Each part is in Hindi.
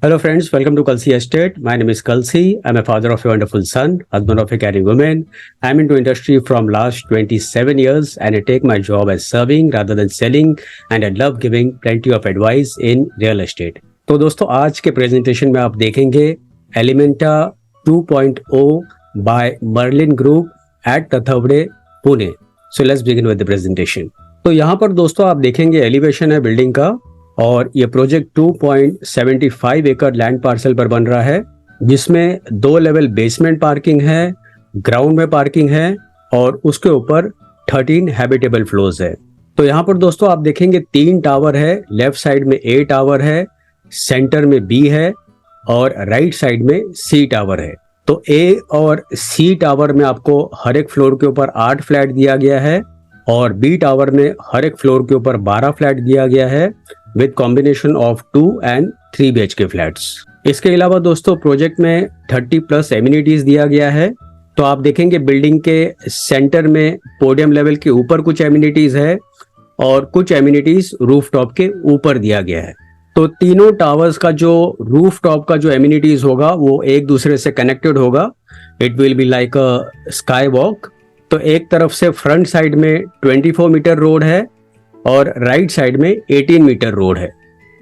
Hello friends, welcome to Kalsi Estate. My name is Kalsi. I'm a father of a wonderful son, husband of a caring woman. I'm into industry from last 27 years and I take my job as serving rather than selling and I love giving plenty of advice in real estate. तो दोस्तों आज के प्रेजेंटेशन में आप देखेंगे Elementa 2.0 by Merlin group at Tathawade Pune. So let's begin with the presentation. तो यहाँ पर दोस्तों आप देखेंगे एलिवेशन है बिल्डिंग का और ये प्रोजेक्ट 2.75 एकड़ लैंड पार्सल पर बन रहा है जिसमें 2 लेवल बेसमेंट पार्किंग है, ग्राउंड में पार्किंग है और उसके ऊपर 13 हैबिटेबल फ्लोर्स है. तो यहाँ पर दोस्तों आप देखेंगे 3 टावर है, लेफ्ट साइड में A टावर है, सेंटर में B है और राइट साइड में C टावर है. तो A और C टावर में आपको हर एक फ्लोर के ऊपर 8 फ्लैट दिया गया है और B टावर में हर एक फ्लोर के ऊपर 12 फ्लैट दिया गया है with combination of 2 and 3 BHK flats. इसके अलावा दोस्तों प्रोजेक्ट में 30+ एमिनिटीज दिया गया है. तो आप देखेंगे बिल्डिंग के सेंटर में पोडियम लेवल के ऊपर कुछ एमिनिटीज है और कुछ एमिनिटीज रूफटॉप के ऊपर दिया गया है. तो तीनों टावर्स का जो रूफटॉप का जो एमिनिटीज होगा वो एक दूसरे से कनेक्टेड होगा. It will be like a sky walk. तो एक तरफ से फ्रंट साइड में 24 मीटर रोड है और राइट साइड में 18 मीटर रोड है.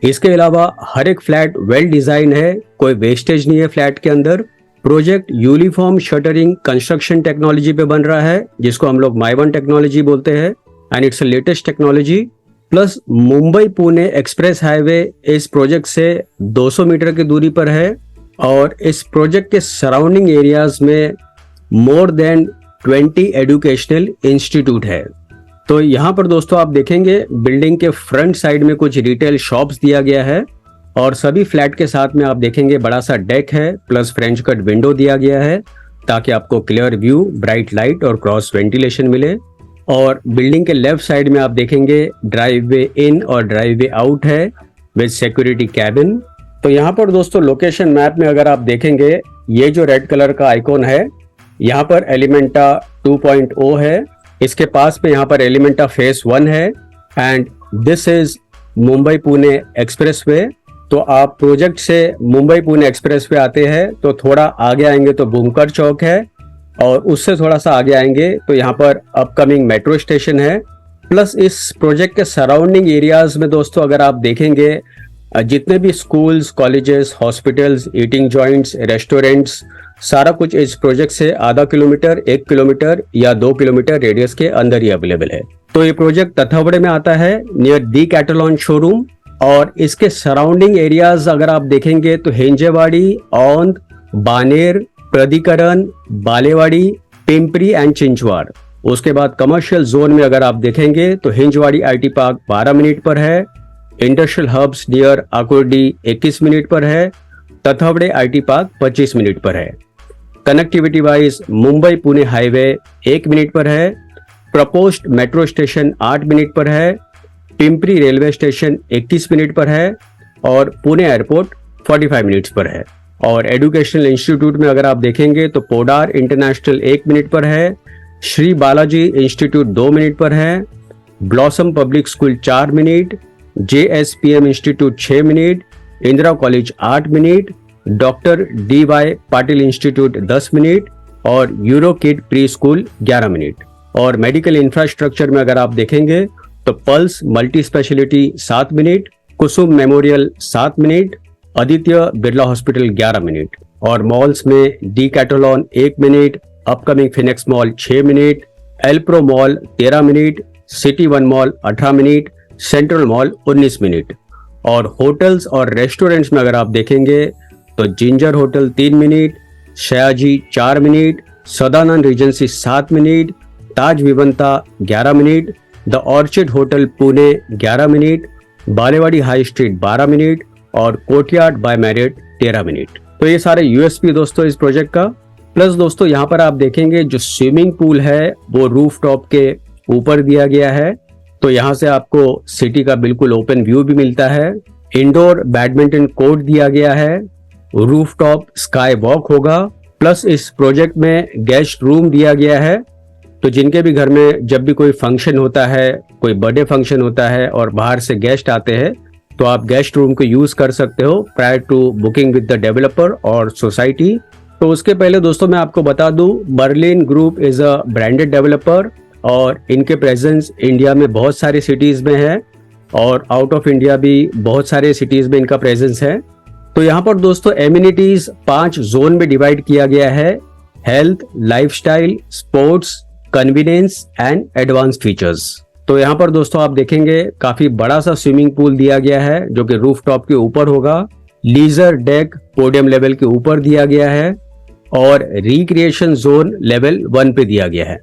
इसके अलावा हर एक फ्लैट वेल डिजाइन है, कोई वेस्टेज नहीं है फ्लैट के अंदर. Project uniform shuttering construction technology पे बन रहा है जिसको हम लोग माइवन टेक्नोलॉजी बोलते हैं and it's a latest technology. Plus Mumbai Pune express highway इस प्रोजेक्ट से 200 मीटर की दूरी पर है और इस प्रोजेक्ट के सराउंडिंग एरियाज में मोर देन 20 एजुकेशनल इंस्टीट्यूट है. तो यहाँ पर दोस्तों आप देखेंगे बिल्डिंग के फ्रंट साइड में कुछ रिटेल शॉप्स दिया गया है और सभी फ्लैट के साथ में आप देखेंगे बड़ा सा डेक है प्लस फ्रेंच कट विंडो दिया गया है ताकि आपको क्लियर व्यू, ब्राइट लाइट और क्रॉस वेंटिलेशन मिले. और बिल्डिंग के लेफ्ट साइड में आप देखेंगे ड्राइववे इन और ड्राइववे आउट है विद सिक्योरिटी कैबिन. तो यहाँ पर दोस्तों लोकेशन मैप में अगर आप देखेंगे ये जो रेड कलर का आइकॉन है यहाँ पर एलिमेंटा 2.0 है. इसके पास में यहाँ पर एलिमेंटा फेस 1 है and this is Mumbai Pune expressway. तो आप प्रोजेक्ट से मुंबई पुणे एक्सप्रेसवे आते हैं तो थोड़ा आगे आएंगे तो बुमकर चौक है और उससे थोड़ा सा आगे आएंगे तो यहाँ पर अपकमिंग मेट्रो स्टेशन है. प्लस इस प्रोजेक्ट के सराउंडिंग एरियाज में दोस्तों अगर आप देखेंगे जितने भी schools, colleges, hospitals, eating joints, restaurants, सारा कुछ इस प्रोजेक्ट से आधा किलोमीटर, 1 किलोमीटर या 2 किलोमीटर रेडियस के अंदर ही अवेलेबल है. तो ये प्रोजेक्ट तथवड़े में आता है नियर दी कैटलॉन शोरूम और इसके सराउंडिंग एरियाज अगर आप देखेंगे तो हिंजेवाड़ी, औंध, बानेर, प्रधिकरण, बालेवाड़ी, पिंपरी एंड चिंचवाड़. उसके बाद कमर्शियल जोन में अगर आप देखेंगे तो हिंजवाड़ी IT पार्क 12 मिनट पर है, industrial hubs near Akurdi 21 minute पर है, तथवड़े IT पार्क 25 मिनट पर है. Connectivity wise Mumbai Pune highway 1 minute पर है, प्रपोज्ड मेट्रो स्टेशन 8 मिनट पर है, पिंपरी रेलवे स्टेशन 21 मिनट पर है और पुणे एयरपोर्ट 45 मिनट्स पर है. और एजुकेशनल इंस्टीट्यूट में अगर आप देखेंगे तो पोडार इंटरनेशनल 1 मिनट पर है, श्री बालाजी इंस्टीट्यूट 2 मिनट पर है, Blossom public school 4 minute, JSPM institute 6 minute, Indira college 8 minute, doctor DY Patil institute 10 minute और Euro kid pre school 11 minute. और मेडिकल इंफ्रास्ट्रक्चर में अगर आप देखेंगे तो Pulse multi speciality 7 minute, Kusum memorial 7 minute, Aditya Birla hospital 11 minute. और मॉल्स में Decathlon 1 minute, upcoming Phoenix mall 6 minute, Elpro mall 13 minute, city 1 mall 18 minute, Central mall 19 minute. और होटल्स और रेस्टोरेंट्स में अगर आप देखेंगे तो Ginger hotel 3 minute, Sayaji 4 minute, Sadanand regency 7 minute, Taj Vivanta 11 minute, the Orchid hotel Pune 11 minute, Balewadi high street 12 minute और कोर्टयार्ड बाय मैरियट 13 मिनट. तो ये सारे यूएसपी दोस्तों इस प्रोजेक्ट का. प्लस दोस्तों यहाँ पर आप देखेंगे जो स्विमिंग पूल है वो रूफटॉप के ऊपर दिया गया है तो यहाँ से आपको सिटी का बिल्कुल ओपन व्यू भी मिलता है. इंडोर बैडमिंटन कोर्ट दिया गया है, रूफटॉप स्काई वॉक होगा. प्लस इस प्रोजेक्ट में गेस्ट रूम दिया गया है तो जिनके भी घर में जब भी कोई फंक्शन होता है, कोई बर्थडे फंक्शन होता है और बाहर से गेस्ट आते हैं तो आप गेस्ट रूम को यूज कर सकते हो prior to booking with the developer और सोसाइटी। तो उसके पहले दोस्तों मैं आपको बता दूं, Merlin group is a branded developer और इनके प्रेजेंस इंडिया में बहुत सारी सिटीज में है और आउट ऑफ इंडिया भी बहुत सारे सिटीज में इनका प्रेजेंस है। तो यहाँ पर दोस्तों एमिनिटीज 5 जोन में डिवाइड किया गया है: health, lifestyle, sports, convenience and advance features. तो यहाँ पर दोस्तों आप देखेंगे काफी बड़ा सा स्विमिंग पूल दिया गया है जो कि रूफटॉप के ऊपर होगा। लीजर डेक पोडियम लेवल के ऊपर दिया गया है और रिक्रिएशन जोन लेवल 1 पे दिया गया है।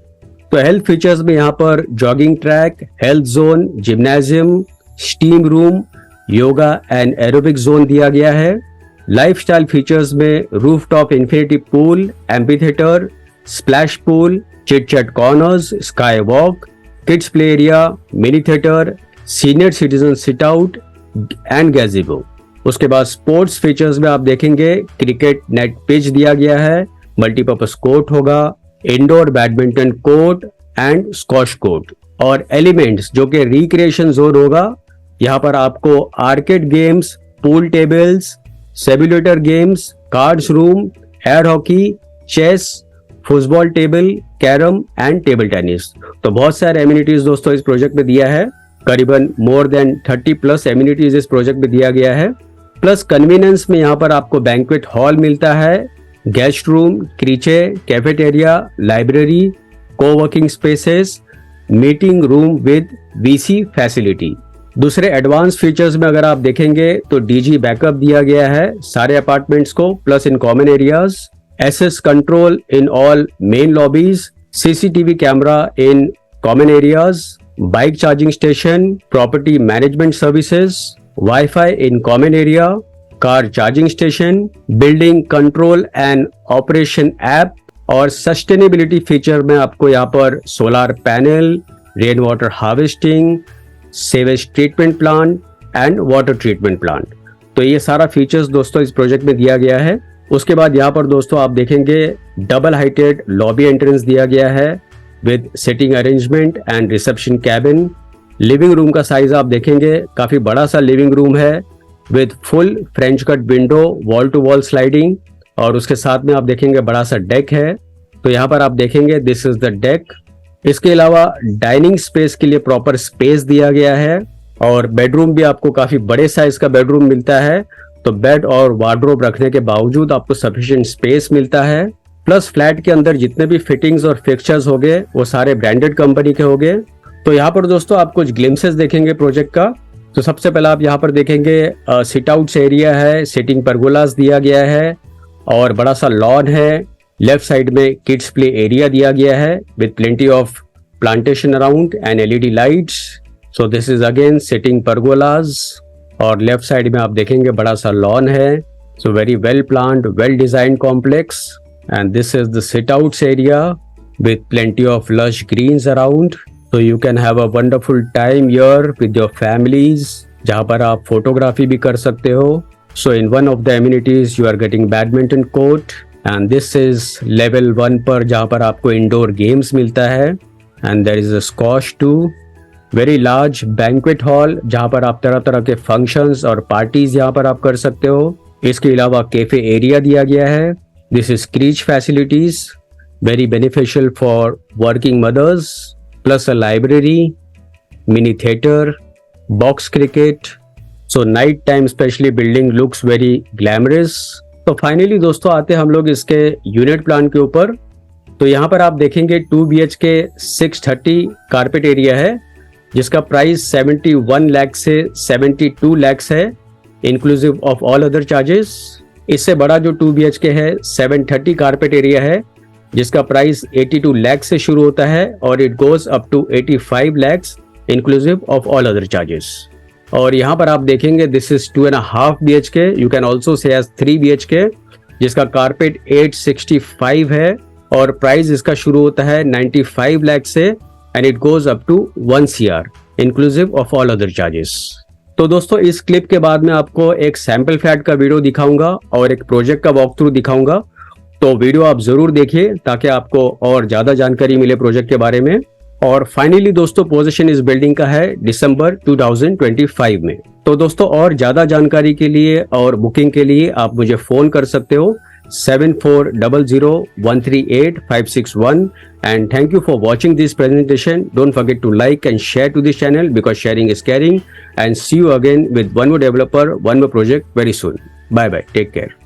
तो हेल्थ फीचर्स में यहाँ पर jogging track, health zone, gymnasium, steam room, yoga and aerobic zone दिया गया है। लाइफस्टाइल फीचर्स में rooftop infinity pool, amphitheatre, splash pool, chit chat corners, sky walk, kids play area, mini theatre, senior citizen sit out and gazebo. उसके बाद स्पोर्ट्स फीचर्स में आप देखेंगे क्रिकेट नेट पिच दिया गया है, मल्टीपर्पज कोर्ट होगा, indoor badminton court and squash court. और एलिमेंट्स जो कि रिक्रिएशन जोन होगा, यहाँ पर आपको arcade games, pool tables, simulator games, cards room, air hockey, chess, football table, carrom and table tennis. तो बहुत सारे एमिनिटीज दोस्तों इस प्रोजेक्ट में दिया है, करीबन मोर देन 30 प्लस एमिनिटीज इस प्रोजेक्ट में दिया गया है। प्लस कन्वीनियंस में यहाँ पर आपको बैंक्वेट हॉल मिलता है, guest room, creche, cafeteria, library, coworking spaces, meeting room with VC facility. दूसरे एडवांस फीचर्स में अगर आप देखेंगे तो डीजी बैकअप दिया गया है सारे अपार्टमेंट्स को, plus in common areas, access control in all main lobbies, CCTV camera in common areas, bike charging station, property management services, wifi in common area, car charging station, building control and operation app. और सस्टेनेबिलिटी फीचर में आपको यहाँ पर solar panel, rain water harvesting, sewage treatment plant and water treatment plant. तो ये सारा फीचर्स दोस्तों इस प्रोजेक्ट में दिया गया है। उसके बाद यहाँ पर दोस्तों आप देखेंगे डबल हाइटेड लॉबी एंट्रेंस दिया गया है with sitting arrangement and reception cabin. Living room का साइज आप देखेंगे काफी बड़ा सा लिविंग रूम है with full French cut window, wall to wall sliding, और उसके साथ में आप देखेंगे बड़ा सा डेक है। तो यहाँ पर आप देखेंगे दिस इज द डेक। इसके अलावा डाइनिंग स्पेस के लिए प्रॉपर स्पेस दिया गया है और बेडरूम भी आपको काफी बड़े साइज का बेडरूम मिलता है। तो बेड और वार्डरोब रखने के बावजूद आपको सफिशिएंट स्पेस मिलता है। प्लस फ्लैट के अंदर जितने भी फिटिंग्स और फिक्सचर्स होंगे वो सारे ब्रांडेड कंपनी के होंगे। तो यहाँ पर दोस्तों आप कुछ ग्लिम्सेस देखेंगे प्रोजेक्ट का। तो सबसे पहले आप यहाँ पर देखेंगे सिट आउट्स एरिया है, सिटिंग परगोलास दिया गया है और बड़ा सा लॉन है। लेफ्ट साइड में किड्स प्ले एरिया दिया गया है with plenty of plantation around and LED lights. So this is again sitting pergolas. और लेफ्ट साइड में आप देखेंगे बड़ा सा लॉन है। So very well planned, well designed complex. And this is the sit outs area with plenty of lush greens around. So you can have a wonderful time here with your families, जहाँ पर आप फोटोग्राफी भी कर सकते हो। So in one of the amenities you are getting badminton court and this is level 1 पर जहाँ पर आपको indoor games मिलता है and there is a squash too, very large banquet hall जहाँ पर आप तरह तरह के functions और parties यहाँ पर आप कर सकते हो। इसके अलावा कैफे एरिया दिया गया है। This is creche facilities, very beneficial for working mothers. Plus a library, mini theater, box cricket. So night time especially building looks very glamorous. तो फाइनली दोस्तों आते हम लोग इसके यूनिट प्लान के ऊपर। तो यहाँ पर आप देखेंगे 2 BHK 630 कारपेट एरिया है जिसका प्राइस 71 लाख से 72 लाख है inclusive of all other charges. इससे बड़ा जो 2 BHK है 730 कारपेट एरिया है जिसका प्राइस 82 लाख से शुरू होता है और it goes up to 85 lakh inclusive of all other charges. और यहाँ पर आप देखेंगे this is 2.5 BHK, you can also say as 3 BHK जिसका कारपेट 865 है और प्राइस इसका शुरू होता है 95 लाख से and it goes up to 1 CR inclusive of all other charges. तो दोस्तों इस क्लिप के बाद मैं आपको एक सैंपल फ्लैट का वीडियो दिखाऊंगा और एक प्रोजेक्ट का वॉक थ्रू दिखाऊंगा। तो वीडियो आप जरूर देखिए ताकि आपको और ज्यादा जानकारी मिले प्रोजेक्ट के बारे में। और फाइनली दोस्तों पोजीशन इस बिल्डिंग का है दिसंबर 2025 में। तो दोस्तों और ज्यादा जानकारी के लिए और बुकिंग के लिए आप मुझे फोन कर सकते हो 7400138561 and thank you for watching this presentation. Don't forget to like and share to this channel because sharing is caring, and see you again with one more developer, one more project very soon. Bye bye. Take care.